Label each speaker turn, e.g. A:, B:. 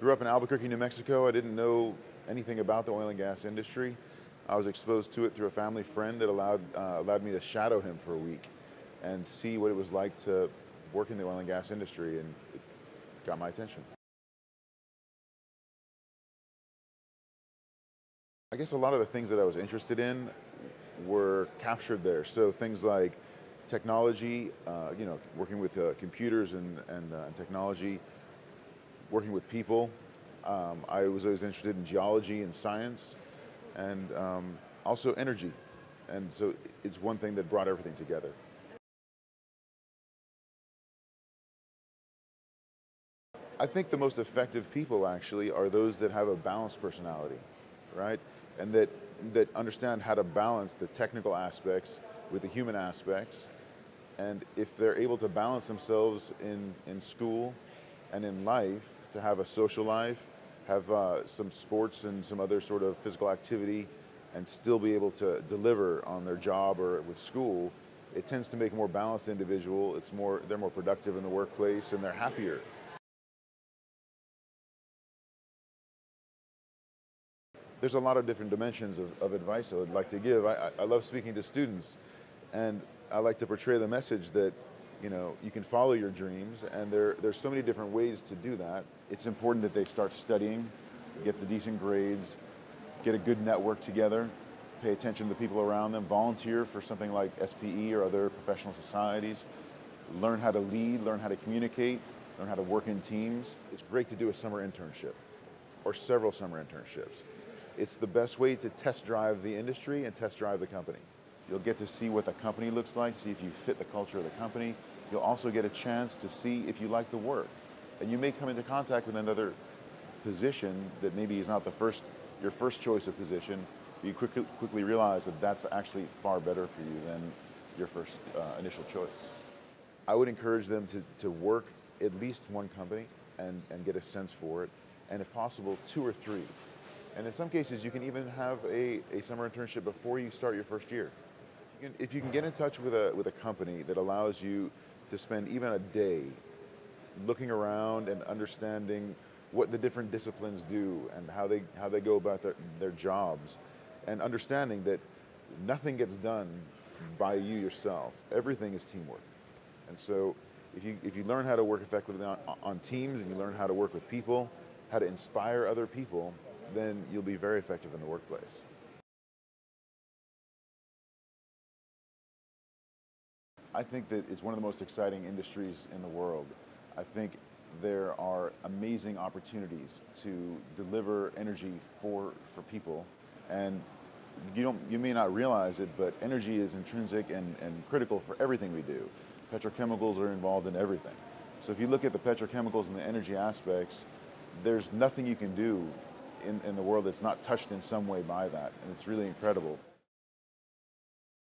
A: Grew up in Albuquerque, New Mexico. I didn't know anything about the oil and gas industry. I was exposed to it through a family friend that allowed me to shadow him for a week and see what it was like to work in the oil and gas industry, and it got my attention. I guess a lot of the things that I was interested in were captured there. So things like technology, working with computers and technology, working with people. I was always interested in geology and science, and also energy. And so it's one thing that brought everything together. I think the most effective people actually are those that have a balanced personality, right? And that understand how to balance the technical aspects with the human aspects. And if they're able to balance themselves in school and in life, to have a social life, have some sports and some other sort of physical activity, and still be able to deliver on their job or with school, it tends to make a more balanced individual. They're more productive in the workplace, and they're happier. There's a lot of different dimensions of advice I would like to give. I love speaking to students, and I like to portray the message that you can follow your dreams, and there's so many different ways to do that. It's important that they start studying, get the decent grades, get a good network together, pay attention to the people around them, volunteer for something like SPE or other professional societies, learn how to lead, learn how to communicate, learn how to work in teams. It's great to do a summer internship or several summer internships. It's the best way to test drive the industry and test drive the company. You'll get to see what the company looks like, see if you fit the culture of the company. You'll also get a chance to see if you like the work. And you may come into contact with another position that maybe is not your first choice of position, but you quickly realize that that's actually far better for you than your first initial choice. I would encourage them to work at least one company and get a sense for it, and if possible, 2 or 3. And in some cases, you can even have a summer internship before you start your first year. If you can get in touch with a company that allows you to spend even a day looking around and understanding what the different disciplines do and how they go about their jobs, and understanding that nothing gets done by you yourself. Everything is teamwork. And so if you learn how to work effectively on teams, and you learn how to work with people, how to inspire other people, then you'll be very effective in the workplace. I think that it's one of the most exciting industries in the world. I think there are amazing opportunities to deliver energy for people, and you may not realize it, but energy is intrinsic and critical for everything we do. Petrochemicals are involved in everything. So if you look at the petrochemicals and the energy aspects, there's nothing you can do in the world that's not touched in some way by that, and it's really incredible.